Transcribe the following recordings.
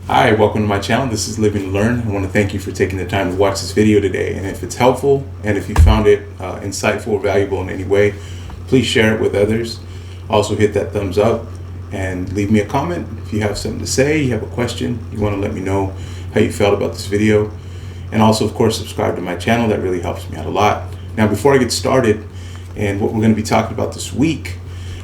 Hi, welcome to my channel. This is Living to Learn. I want to thank you for taking the time to watch this video today. And if it's helpful and if you found it insightful or valuable in any way, please share it with others. Also hit that thumbs up and leave me a comment. If you have something to say, you have a question, you want to let me know how you felt about this video. And also, of course, subscribe to my channel. That really helps me out a lot. Now, before I get started and what we're going to be talking about this week,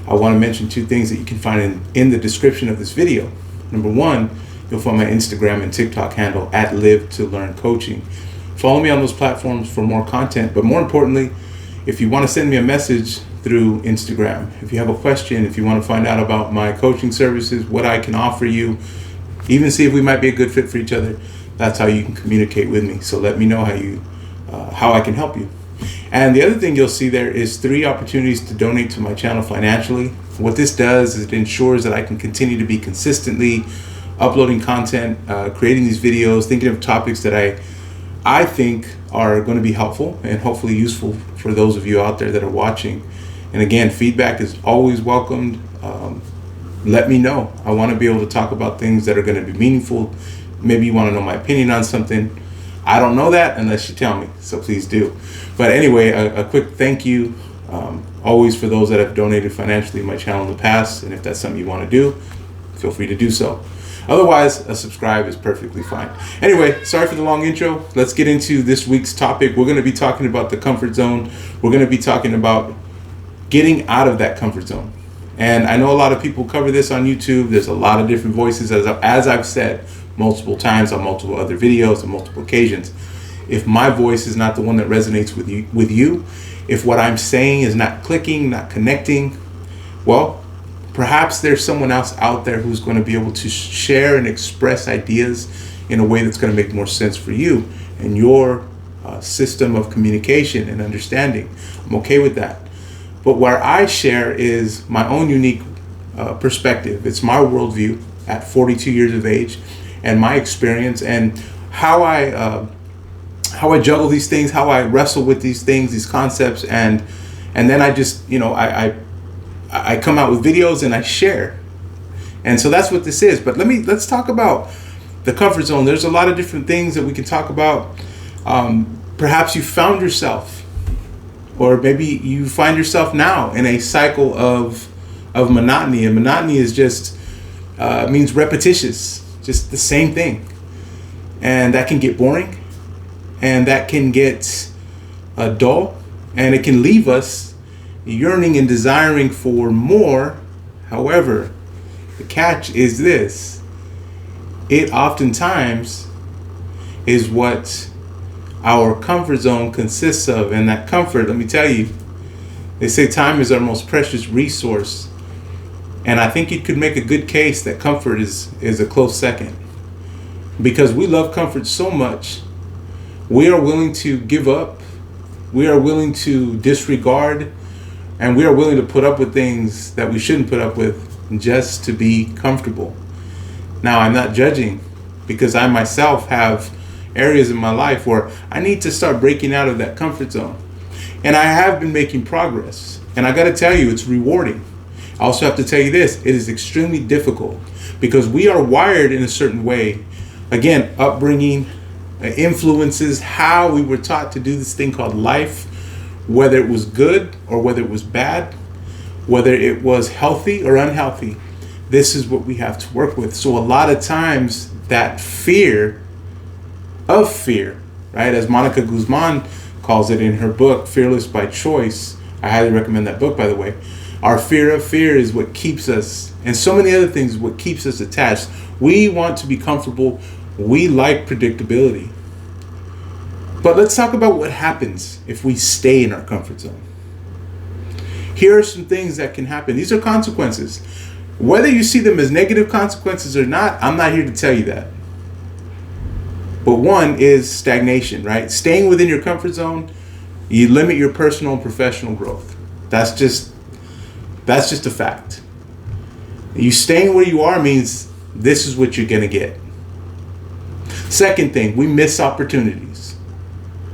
I want to mention two things that you can find in the description of this video. Number one, you'll find my Instagram and TikTok handle at Live to Learn Coaching. Follow me on those platforms for more content. But more importantly, if you want to send me a message through Instagram, if you have a question, if you want to find out about my coaching services, what I can offer you, even see if we might be a good fit for each other, that's how you can communicate with me. So let me know how I can help you. And the other thing you'll see there is 3 opportunities to donate to my channel financially. What this does is it ensures that I can continue to be consistently uploading content, creating these videos, thinking of topics that I think are going to be helpful and hopefully useful for those of you out there that are watching. And again, feedback is always welcomed. Let me know. I want to be able to talk about things that are going to be meaningful. Maybe you want to know my opinion on something. I don't know that unless you tell me, so please do. But anyway, a quick thank you always for those that have donated financially to my channel in the past. And if that's something you want to do, feel free to do so. Otherwise, a subscribe is perfectly fine. Anyway, sorry for the long intro. Let's get into this week's topic. We're going to be talking about the comfort zone. We're going to be talking about getting out of that comfort zone. And I know a lot of people cover this on YouTube. There's a lot of different voices, as I've said multiple times on multiple other videos on multiple occasions. If my voice is not the one that resonates with you, if what I'm saying is not clicking, not connecting, well, perhaps there's someone else out there who's going to be able to share and express ideas in a way that's going to make more sense for you and your system of communication and understanding. I'm okay with that. But where I share is my own unique perspective. It's my worldview at 42 years of age and my experience and how I juggle these things, how I wrestle with these things, these concepts, and then I just, I come out with videos and I share. And so that's what this is. But let's talk about the comfort zone. There's a lot of different things that we can talk about. Perhaps you found yourself, or maybe you find yourself now in a cycle of monotony. And monotony is just means repetitious, just the same thing. And that can get boring, and that can get dull, and it can leave us yearning and desiring for more. However, the catch is this: it oftentimes is what our comfort zone consists of. And that comfort, let me tell you, they say time is our most precious resource. And I think you could make a good case that comfort is a close second, because we love comfort so much, we are willing to give up, we are willing to disregard, and we are willing to put up with things that we shouldn't put up with just to be comfortable. Now, I'm not judging, because I myself have areas in my life where I need to start breaking out of that comfort zone. And I have been making progress. And I got to tell you, it's rewarding. I also have to tell you this: it is extremely difficult, because we are wired in a certain way. Again, upbringing, influences, how we were taught to do this thing called life, whether it was good or whether it was bad, whether it was healthy or unhealthy. This is what we have to work with. So a lot of times that fear of fear, right, as Monica Guzman calls it in her book, Fearless by Choice. I highly recommend that book, by the way. Our fear of fear is what keeps us, and so many other things, what keeps us attached. We want to be comfortable. We like predictability. But let's talk about what happens if we stay in our comfort zone. Here are some things that can happen. These are consequences. Whether you see them as negative consequences or not, I'm not here to tell you that. But one is stagnation, right? Staying within your comfort zone, you limit your personal and professional growth. That's just a fact. You staying where you are means this is what you're going to get. Second thing, we miss opportunities.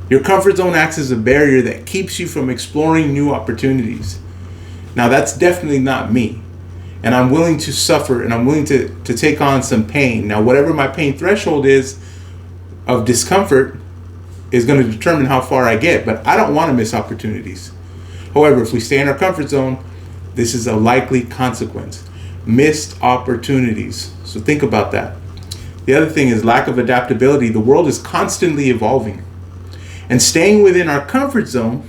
Your comfort zone acts as a barrier that keeps you from exploring new opportunities. Now, that's definitely not me. and I'm willing to suffer, and I'm willing to take on some pain. Now, whatever my pain threshold is of discomfort is going to determine how far I get, but I don't want to miss opportunities. However, if we stay in our comfort zone, this is a likely consequence. Missed opportunities. So think about that. The other thing is lack of adaptability. The world is constantly evolving, and staying within our comfort zone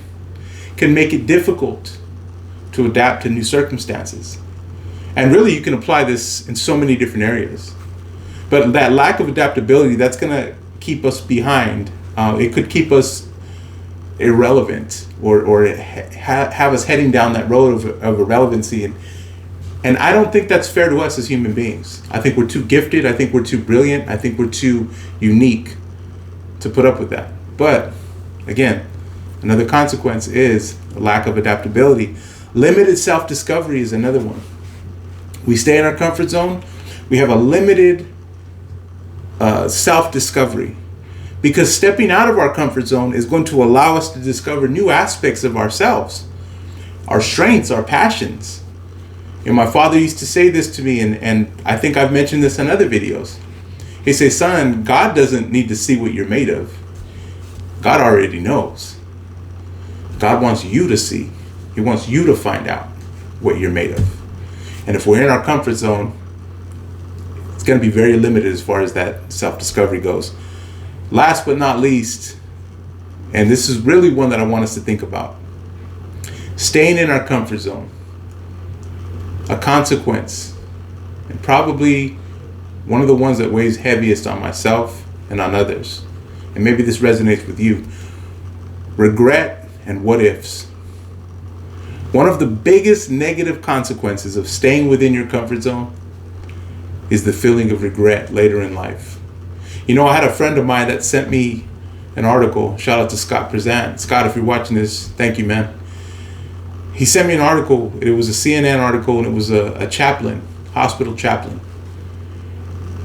can make it difficult to adapt to new circumstances. And really, you can apply this in so many different areas. But that lack of adaptability, that's going to keep us behind. It could keep us irrelevant, or have us heading down that road of irrelevancy. And I don't think that's fair to us as human beings. I think we're too gifted. I think we're too brilliant. I think we're too unique to put up with that. But again, another consequence is a lack of adaptability. Limited self-discovery is another one. We stay in our comfort zone. We have a limited self-discovery, because stepping out of our comfort zone is going to allow us to discover new aspects of ourselves, our strengths, our passions. My father used to say this to me, and I think I've mentioned this in other videos. He says, son, God doesn't need to see what you're made of. God already knows. God wants you to see. He wants you to find out what you're made of. And if we're in our comfort zone, it's going to be very limited as far as that self-discovery goes. Last but not least, and this is really one that I want us to think about, staying in our comfort zone. A consequence, and probably one of the ones that weighs heaviest on myself and on others, and maybe this resonates with you: regret and what ifs. One of the biggest negative consequences of staying within your comfort zone is the feeling of regret later in life. I had a friend of mine that sent me an article. Shout out to Scott Prezant. Scott, if you're watching this, thank you, man. He sent me an article. It was a CNN article, and it was a chaplain, hospital chaplain.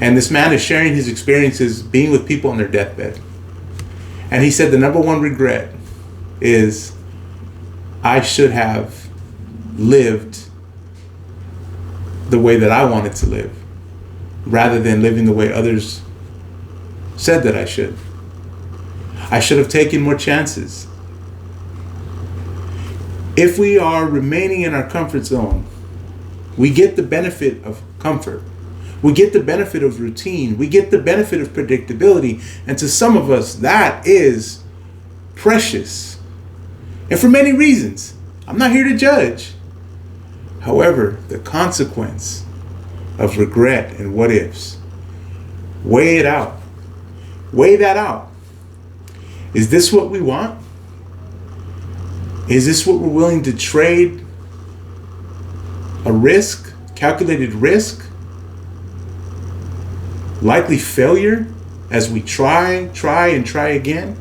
And this man is sharing his experiences being with people on their deathbed. And he said the number one regret is, I should have lived the way that I wanted to live, rather than living the way others said that I should. I should have taken more chances. If we are remaining in our comfort zone, we get the benefit of comfort. We get the benefit of routine. We get the benefit of predictability. And to some of us, that is precious. And for many reasons. I'm not here to judge. However, the consequence of regret and what ifs, weigh it out. Weigh that out. Is this what we want? Is this what we're willing to trade? A risk, calculated risk, likely failure as we try again?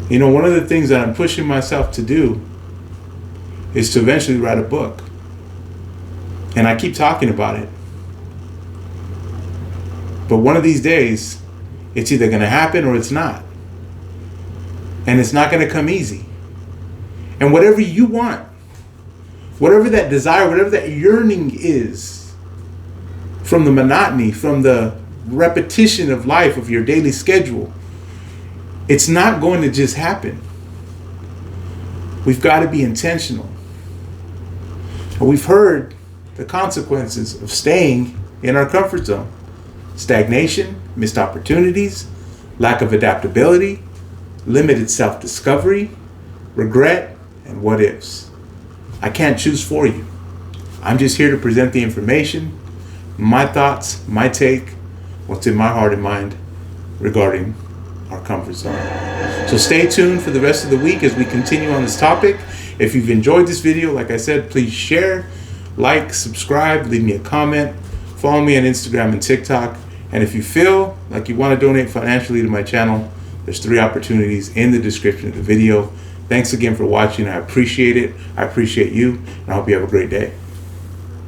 One of the things that I'm pushing myself to do is to eventually write a book. And I keep talking about it. But one of these days, it's either going to happen or it's not. And it's not going to come easy. And whatever you want, whatever that desire, whatever that yearning is, from the monotony, from the repetition of life, of your daily schedule, it's not going to just happen. We've got to be intentional. And we've heard the consequences of staying in our comfort zone. Stagnation, missed opportunities, lack of adaptability, limited self-discovery, regret, and what ifs. I can't choose for you. I'm just here to present the information, my thoughts, my take, what's in my heart and mind regarding our comfort zone. So stay tuned for the rest of the week as we continue on this topic. If you've enjoyed this video, like I said, please share, like, subscribe, leave me a comment, follow me on Instagram and TikTok. And if you feel like you want to donate financially to my channel, there's 3 opportunities in the description of the video. Thanks again for watching. I appreciate it. I appreciate you. And I hope you have a great day.